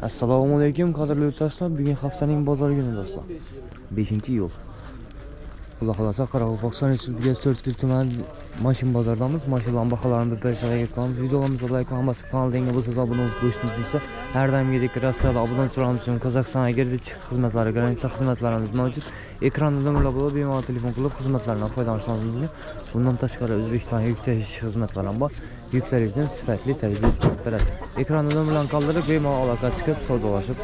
Assalomu alaykum qadrli yurtdoshlar. Bugun haftaning bozor kuni do'stlar. 5-iyul. Xudo xolasa Qoraqalpog'iston Respublikasi 4 tuman mashin bozordamiz. Mashinlar baholarini bir parchaga qilamiz. Videolarimizni like qilamiz. Kanalga bo'lsangiz obuna bo'lib qo'yishni har doimgidek Rossiyada obuna bo'lishimiz uchun Qozog'istonga girdik. Xizmatlari garantiya xizmatlarimiz mavjud. Ekranda nomerlar bo'lib, bemalol telefon qilib xizmatlardan foydalanishingiz mumkin. Bundan tashqari O'zbekiston yuk tashish xizmatlari ham bor. Yuklaringizni sifatli tarzda yetkazib beradi. Ekranda nomerlarni qoldirib, bemalol aloqa chiqib savdolashib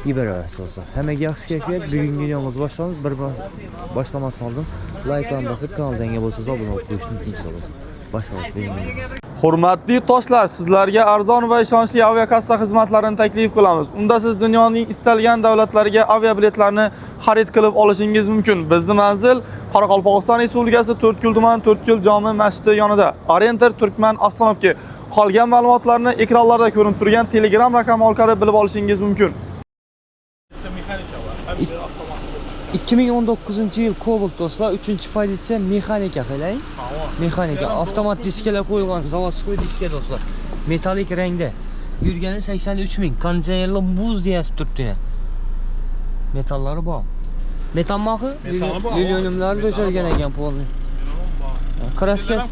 yuboraverasiz. Hammaga yaxshi kayfiyat. Bugungi videomiz boshlandi. Boshlamasdan oldin like bosib, kanalga bo'lsangiz obuna bo'lib qo'yishni unutmaysiz. Boshlaymiz. Hurmatli do'stlar, sizlarga arzon va ishonchli aviakassa xizmatlarini taklif qilamiz. Unda siz dunyoning istalgan davlatlariga aviabiletlarni xarid qilib olishingiz mumkin. Bizning manzil Qoraqalpog'iston Respublikasi 4 tuman 4 jome masjidi yonida. Orientir Turkman Aslanovga. Qolgan ma'lumotlarni ekranlarda ko'rinib turgan Telegram raqami orqali bilib olishingiz mumkin. 2019-yil Cobalt do'stlar, 3-pozitsiya mexanika qiling. Mexanika, avtomat diskalar qo'yilgan, zavodskiy diska do'stlar. Metallik rangda. Yurgani 83 ming. Konditsionerlar muz deyasib turibdi. Metallari bor. Metal maxi? Lilionimlar döşelgan ekan polni. Kraskasi?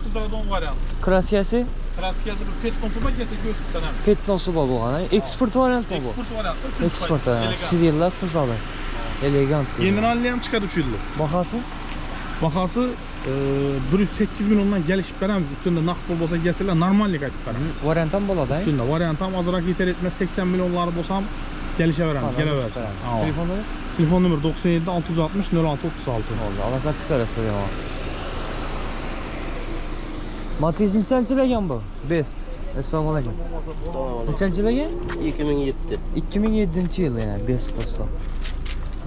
Kraskasi? Kraskasi bir petnosu bor, kelsa ko'rsatdan ham. Petnosu bor bo'lgan. Eksport variantmi bu? Eksport varianti. Eksport. Seriallar qizadi. Elegant. Generalli ham chiqadi 3 yillik. Bahasi? Bahasi 108 milliondan kelishib beramiz. Ustunda naqd pul bo'lsa kelsalar normallik aytib beramiz. Variant ham bo'ladi. Ustunda variant ham ozroq yetar etmas 80 millionlari bo'lsa ham kelishaveramiz, kelaveramiz. Telefon nomeri? Telefon nomeri 97 660 06 36. Oldu, aloqa chiqarasiz ya. Matiz nechanchilagan bu? Best. Assalomu alaykum. Nechanchilagan? 2007. 2007-yil yana Best do'stlar.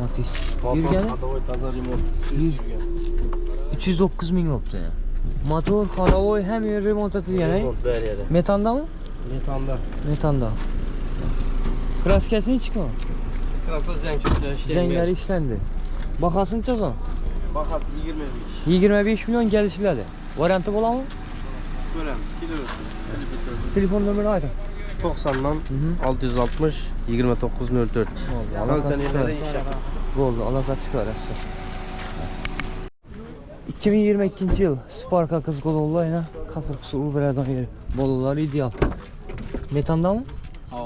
Matiz. Yurgani? Toza remont. 309 ming bo'libdi. Motor, xalovoy ham remont etilgan, Metandami? Metanda. Metanda. Kraskasi nechiko? Krasa ishlangan. Janglari ishlandi. Bahasi necha so'm? Bahasi 25. 25 million kelishiladi. Varianti bo'ladimi? Ko'ramiz, kelaversin. Telefon nomeri ayting. 90dan 660 2904. Bo'ldi, aloqa chiqarasiz. 2022-yil Spark qizg'olonlar yana qasr qusur beradigan yer. Bolalar ideal. Metandami? Ha.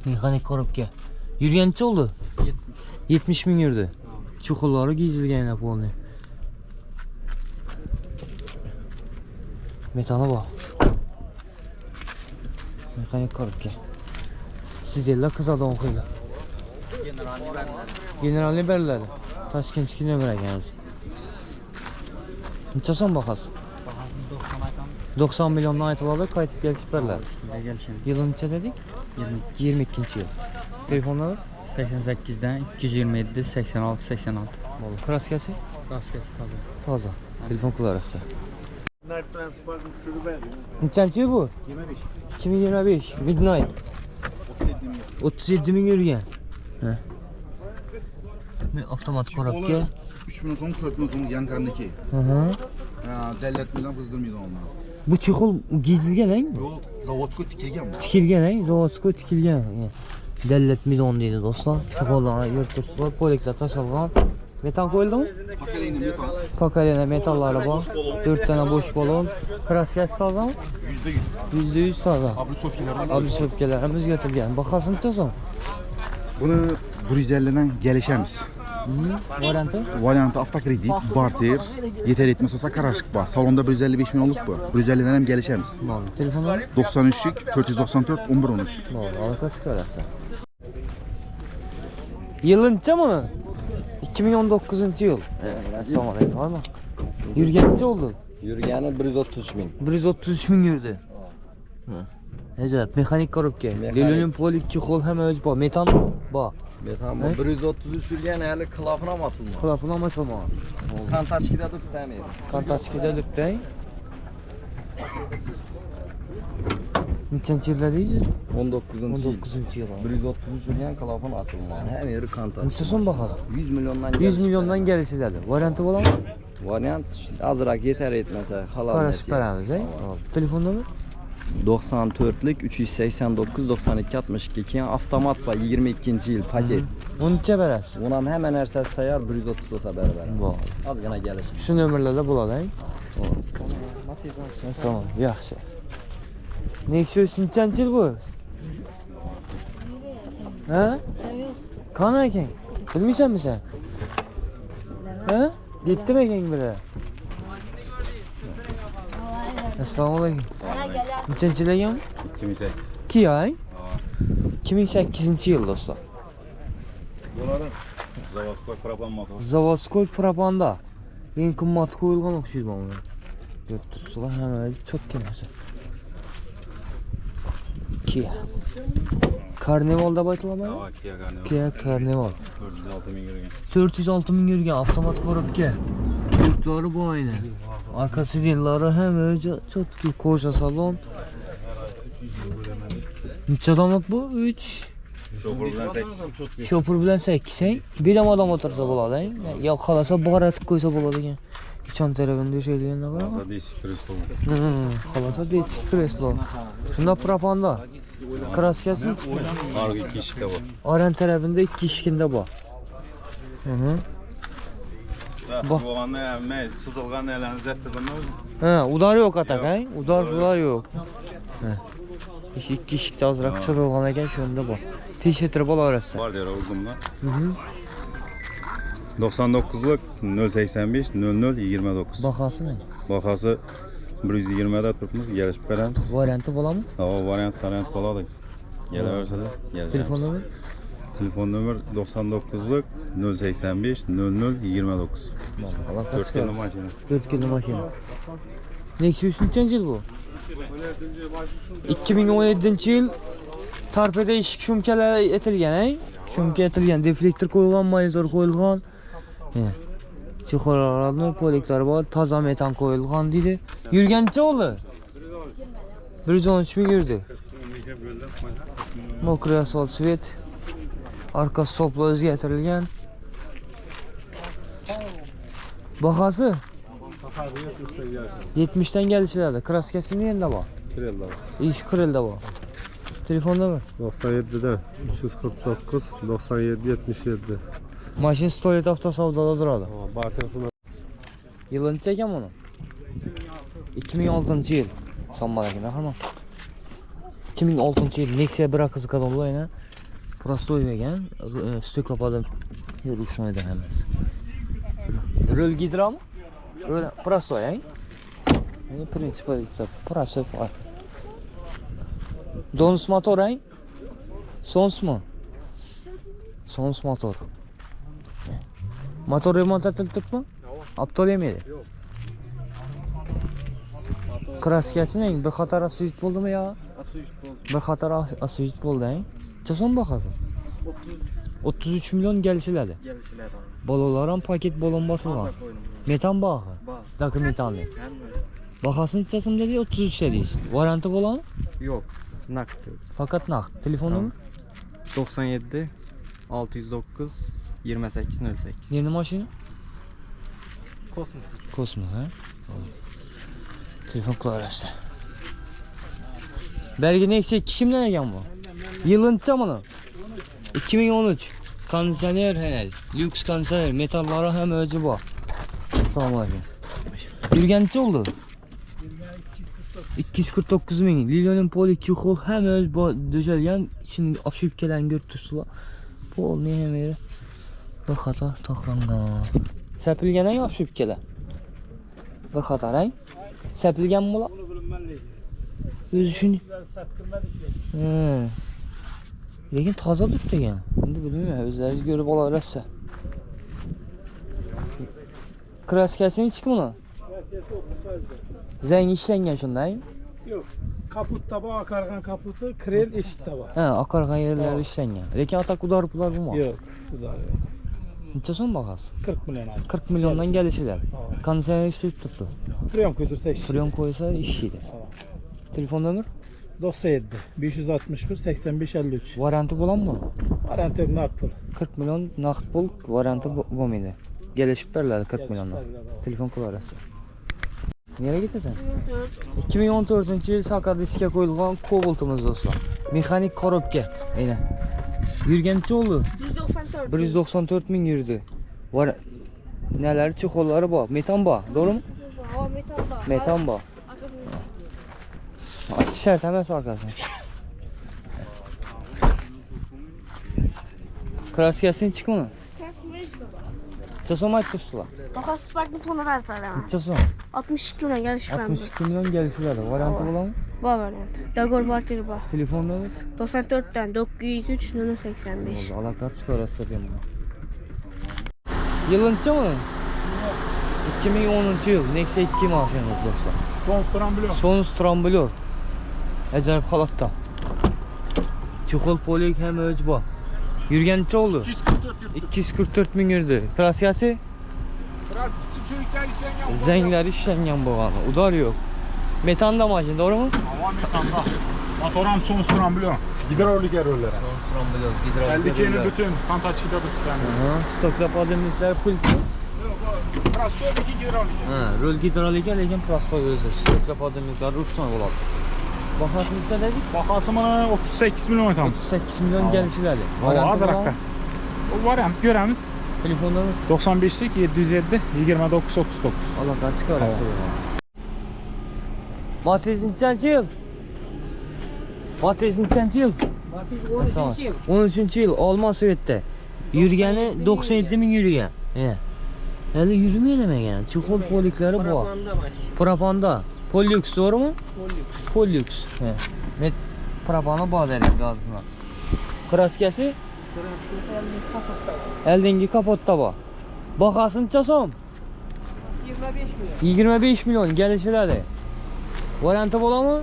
Mexanik korobka. Yurgancha oldu? 70 ming yurdi. Çukurları giyizilgan yana polni. Metana bak. Mexanik korobka. Sizlar qizada o'qiylar. Generalni beriladi. Toshkentga nima ekanmiz? Necha so'm bahasi? 90 milliondan aytiladi, qaytib kelishib beriladi. Yili necha dedik? 22-yil. Telefon nomeri? 88'den 227 86 86. Bo'ldi. Kraskasi? Kraskasi toza. Toza. Telefon qilarasiz. Nechanchi bu? 25. 2025. Midnight. 37 ming yurgan. Ha. Avtomat korobka. 3 milyon so'm, 4 milyon so'm yankarniki. Davlat bilan qizdirmaydi onlar. Bu chexol giyizilgan-a? Yo'q, zavodskiy tikilgan bu. Tikilgan-a? Zavodskiy tikilgan. Davlat milon deydi do'stlar. Chexollar yurtdirsa, polaklar tashalgan. Metal qo'yildimi? Pakalina metal. Pakalina metallari bor. 4 tane bo'sh balon. Kraskasi tozami? %100. %100 toza. Ablusopkalar o'zgartirilgan. Bahasi necha so'm? Buni 150 dan kelishamiz. Varianti? Varianti avtokredit, barter, yeter etmez olsa karışık bor. Salonda 155 milyonluk bu. 150 dan ham kelishamiz. Bo'ldi. Telefon nomeri? 93 494 1113. Bo'ldi, aloqa chiqarasiz. Yılınca mı? 2019-yil. Assalomu alaykum. Var mı? Yurgancha oldu? Yurgani 133 ming. 133 ming yurdi. Ajab, mexanik korobka. Lilonium polik chexol hamma o'z bor. Metan bor. Metan 133 yurgan, hali klapini ham ochilmadi. Klapini ham ochilmagan. Kontachkida turibdi. Kontachkida turibdi. Nechanchi yilda deysiz? 19-yil. 133 yurgan, klapini ochilmadi. Ham yeri kontach. Necha so'm bahasi? 100 milliondan 100 milliondan kelishiladi. Varianti bo'ladimi? Variant azroq yetar etmasa halol. Qarashib beramiz, Telefon nomeri? 94'lük 389 92 62 keyin avtomat var 22-yil paket. Bunu necha berasiz? Buni ham hamma narsasi tayyor 130 bo'lsa beraveramiz. Bor. Ozgina gelish. Shu nomerlarda bo'ladi. Tamam, yaxshi. Nexus nechanchi yil bu? Ha? Qani ekan? Bilmaysanmi sen? Ha? Yetdimi ekan biri? Assalomu alaykum. Nechanchi yil ekan? 2008. 2 ay. 2008-yil do'stlar. Bunların Zavodskoy propan motor. Zavodskoy propanda. Eng qimmat qo'yilgan o'xshaydi bunga. Ko'rib turibsizlar, hamma cho'tka narsa. Kia. Karnival deb aytiladimi? Ha, Kia Carnival. Kia Karnival. 406 ming yurgan. 406 ming yurgan avtomat korobka. Yuklari bu ayni. Arka sidinlari ham o'zi cho'tki qo'sha salon. Necha odamlik bu? 3. Şoför bilen 8. Şoför bilan 8 ey. Bir ham odam o'tirsa bo'ladi, ey. Yo xolasa boratib qo'ysa bo'ladi ekan. İçan tarafında şeylerine var ama. Masa değişik kreslo. Xolasa değişik kreslo. Shunda propanda. Kraskasi Arka 2 kişi var. Aran tarafında 2 kishkinda bor. Nasıl olanlar yani çizilgan elinize ettirdim. Ha, udar yok atak, ey. Udar yok. Ha. İki kishikda ozroq chizilgan ekan, shunda bor. T-shirt bo'laverasiz. Var der oldum da. 99'luk 085 00 29. Bahası ne? Bahası 120'da turibmiz, gelishib beramiz. Varianti bo'ladimi? Ha, variant bo'ladi. Kelaversa da kelamiz. Telefon nomer? Telefon nomer 99'luk 085 00 29. Allah 4 kilo mashina. 4 kilo mashina. Nexus nechanchi yil bu? 2017-yil tarpeda eshik shumkalar etilgan, ey. Shumka etilgan, deflektor qo'yilgan, monitor qo'yilgan. Chexolalarning poliklari bor, toza metan qo'yilgan deydi. Yurgancha o'li? 113 ming yurdi. Mokriy asfalt svet. Arka stoplar o'zgartirilgan. Bahasi? 70 dan kelishiladi. Kraskasi endi bor. İş kırıldı bu. Telefon numara? 97'de 349 97 77. Maşin stolet avtosavdoda duradi. Bakıyorsun. Yılını çekeceğim onu. 2006 yıl. Sanmadakine hemen. 2006 yıl Nexia bir akızı kadar olayına. Prostoy vegan. Stok kapadım. Ruşnaydı hemen. Rol gidiyor mu? Öyle prostoy, yani. Yani principal ise prostoy var. Donus motor, hein? Sons mu? Sons motor. Motor remont etilib mi? Aptal yemedi. Kraskasi ne? Bir xatar asfalt bo'ldimi yo? Bir xatar asfalt bo'ldi, hein? Necha so'm bahasi? 33 million kelishiladi. Bolalar ham paket bo'linmasin. Metan bağı. Takım metanli. Bahasini necha so'm dedi? 33 dedingiz. Varianti bo'ladimi? Yok. Nakit. Fakat naqd. Telefon numara? 97 609 28 08. Yeni maşina? Kosmos. Kosmos, ha? Telefon klarası. Belki ne eksik kimden ekan bu? Yılınca mı? 2013. Kondisyoner herhal. Lüks kondisyoner. Metalları hem özü bu. Assalamu alaikum. Yürgençi oldu. 249 ming. Lilyo'nun poli çukur hem öz döşelgen. Şimdi apşıp gelen görtüsüler. Pol ne hem yeri. Bir xatar taxlangan. Sepilgan ay apşıp gelen. Bir xatar ay. Sepilgan mı la? Özü şunu. Lekin toza turibdi degan. Endi bilmayman, o'zlaringiz ko'rib olaverasiz. Kraskasini ichki buni? Zangi ishlangan shunday? Yo'q. Kaputta bor, oqargan kaputi, krel eshikda bor. Ha, oqargan yerlari ishlangan. Lekin atak udar pular bo'lmaydi. Yo'q, udar yo'q. Necha so'm bahasi? 40 million oldi. 40 milliondan kelishiladi. Konditsioner ishlayib turibdi. Priyom ko'ydirsa ish. Priyom qo'ysa ishlaydi. Telefon nomer? 97 561 85 53. Varianti bo'ladimi buni? Variant yo'q, naqd pul. 40 million naqd pul varianti bo'lmaydi. Kelishib beriladi 40 milliondan. Telefon qilaverasiz. Nereye gideceksin? 2014 yıl Saka diske koyulgan Cobalt'ımız dostlar. Mekanik korobka. Aynen. Yürgençi oldu. 194. 194 bin yürüdü. Var neler çukurları var. Metan var. Doğru mu? O metanda. Metan var. Şert hemen sarkasın. Kras gelsin çıkma mı? Çasom ayıp tutsular. Bakas farklı konu ver falan. Çasom. 62 milyon geliş ben. 62 milyon gelişiler. Varyantı olan mı? Var variant. Dagor Bartir var. Telefonda mı? 94'ten 903 85. Allah kaç para satayım bunu. Yılınca mı? 2010 yıl. Nexia 2 maşinimiz dostlar. Son stramblyo. Son stramblyor. Acayip halatta. Çukur polik hem ölç bu. Yürgençi oldu. 244 yurt. 244 bin yürüdü. Klasyası? Biraz küçükler işleyen Zengler işlengen bu anı. Udar yok. Metan da maşin doğru mu? hava metanda. Motoram son stramblyo. Hidrolik erörlere. Stramblyor. Eldikini bütün kantaçıda tutuyor. Stokla pademizler pul. Biraz sonra iki hidrolik. Rol hidrolik lekin prosto özü. Stokla pademizler uçtan oladı. Bakasın içe dedik. Bakasımı 38 milyon etam. 38 milyon gelişilerdi. Azrakta. O variant göremiz. Telefonda mı? 95'lik 707 29 39. Allah kaç karası. Matizin kaçıncı yıl? Matizin kaçıncı yıl? Matiz 13. yıl. 13. yıl Alman Sovyet'te. Yürgeni 97 bin yürüyen. He. Yani yürümeye demek yani. Çukur polikleri bu. Propanda var. Propanda. Pollux doğru mu? Pollux. Pollux. He. Met propana bağlı herhalde gazına. Kraskesi? Eldengi kapotta bu. Bakasın çasom. 25 milyon. 25 milyon gelişilerdi. Varyantı bola mı?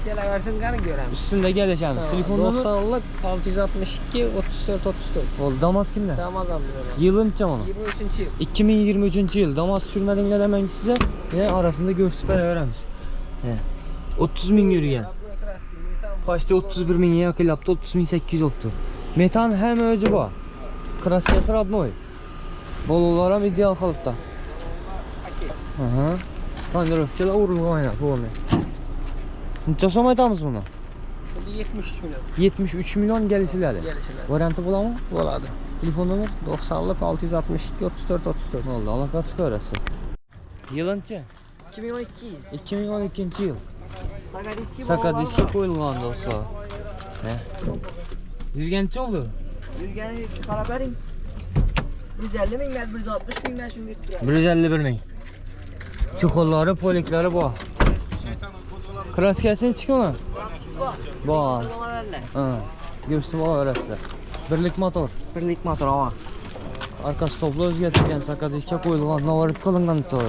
Gel versin kanı göremiz. Üstünde geleceğimiz. Telefonda mı? 90'lık 662 34 34. Oldu. Damas kimde? Tamam anlıyorum. Yılın çam onu. 23. yıl. 2023 yıl. Damas sürmedim ne demek size? Yine arasında göğüs süper öğrenmiş. He. 30 bin yürüyen. Kaçta 31 bin yakın yaptı. 30 bin 800 oldu. Metan hem öcü bu. Kraskesi radnoy. Bolulara ideal kalıpta. Aha. Pandırıfçıda uğurluğu oynar. Bu olmuyor. Neçə som aytamız bunu? 73 milyon. 73 milyon gelişilerdi. Gelişiler. Varyantı bula mı? Boladı. Telefon numara? 90'lık 662 34 34. Oldu. Allah kaç orası. Yılınca? 2012. 2012 yıl. Sakadiski Sakadiski koyulgan dostlar. He. Yürgençi oldu. Yürgen Karaberin 150 bin gel 160 bin ben şimdi götürüyorum. 151 bin. Çukurları, polikleri bu. Kraskesini çıkıyor mu? Kraskisi var. Var. Ha. Göğsü var orası. Birlik motor. Birlik motor ama. Arkası toplu özgetirken Sakadiski koyulgan. Navarıp kılıngan çoğu.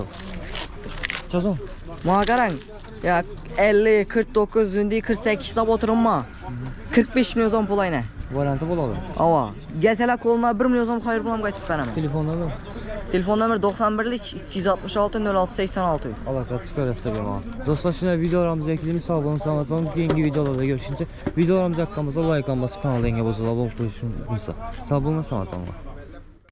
Çözüm. Bana qarang. Ya 50, 49, indi 48 tab oturunma. 45 milyon zam pulayna. Varyantı buladı. Ava. Gelseler koluna 1 milyon zam hayır bulam qaytib beraman. Telefonda mı? Telefon nömrə 91'lik 266 06 86. Allah kaç karası benim. Dostlar şimdi videolarımızı eklediğimiz sağ olun sağ olun. Yeni videolarda görüşünce videolarımızı hakkımızda like alması kanala yenge bozula bol koşun. Sağ olun sağ olun.